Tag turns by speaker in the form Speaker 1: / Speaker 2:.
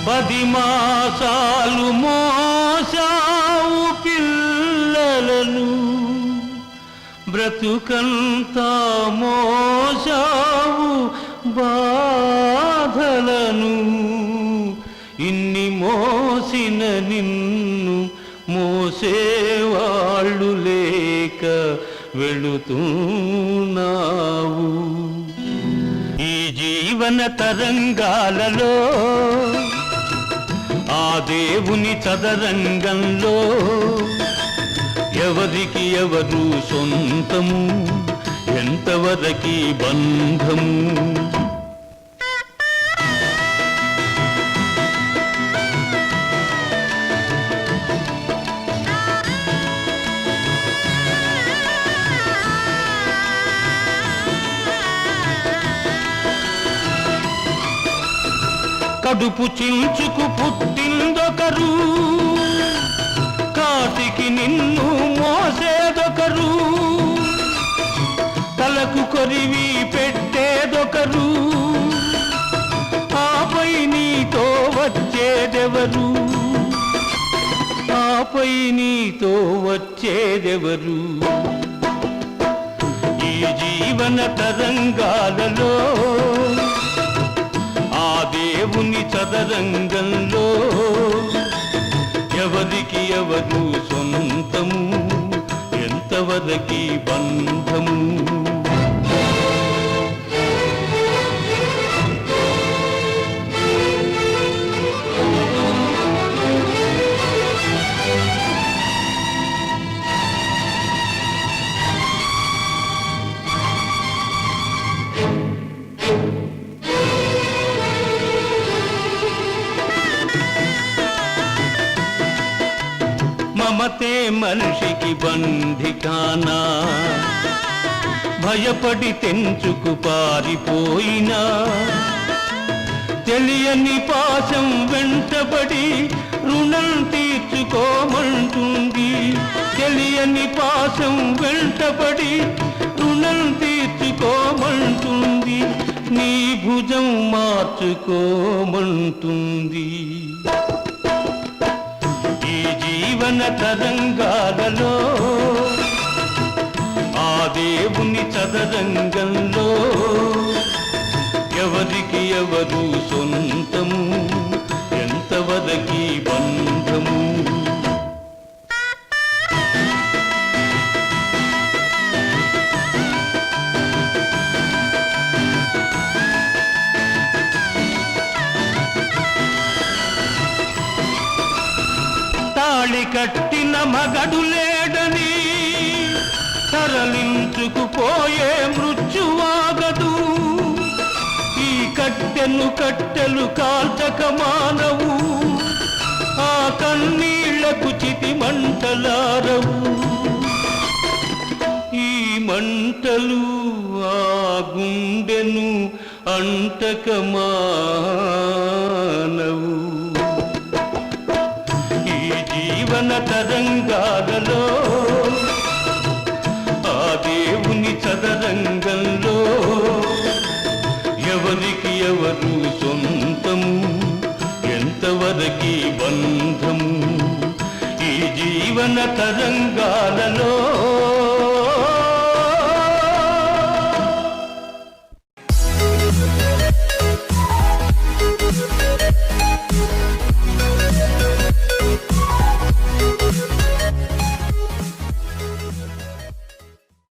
Speaker 1: 10 మాసాలు మోసావు పిల్లలను, బ్రతుకంతా మోసావు బాధలను. ఇన్ని మోసిన నిన్ను మోసేవాళ్ళు లేక వెళుతున్నావు. ఈ జీవన తరంగాలలో ఆ దేవుని చదరంగంలో ఎవరికి ఎవరు సొంతము, ఎంతవరకి బంధము. కడుపు చించుకు పుట్టిందొకరు, కాటికి నిన్ను మోసేదొకరు, తలకు కొరివి పెట్టేదొకరు, ఆపై నీతో వచ్చేదెవరు, ఆపై నీతో వచ్చేదెవరు. ఈ జీవన తరంగాలలో ఆ దేవుని చదరంగంలో ఎవరికి ఎవరు సొంతము, ఎంతవరకి బంధము. మమతే మనిషికి బంధికానా, భయపడి తెంచుకు పారిపోయినా, తెలియని పాశం వెంటబడి రుణం తీర్చుకోమంటుంది, తెలియని పాశం వెంటబడి రుణం తీర్చుకోమంటుంది, నీ భుజం మార్చుకోమంటుంది. జీవన తరంగాలలో ఆ దేవుని చదరంగంలో ఎవరికి ఎవరు సొంతము, ఎంతవరకి బంధము. తాళి కట్టిన మగడు లేడని తరలించుకుపోయే మృత్యువాగదు, ఈ కట్టెను కట్టెలు కాల్చక మానవు, ఆ కన్నీళ్లకు చితి మంటలారవు. ఈ మంటలు ఆ గుండెను అంటక మానవు.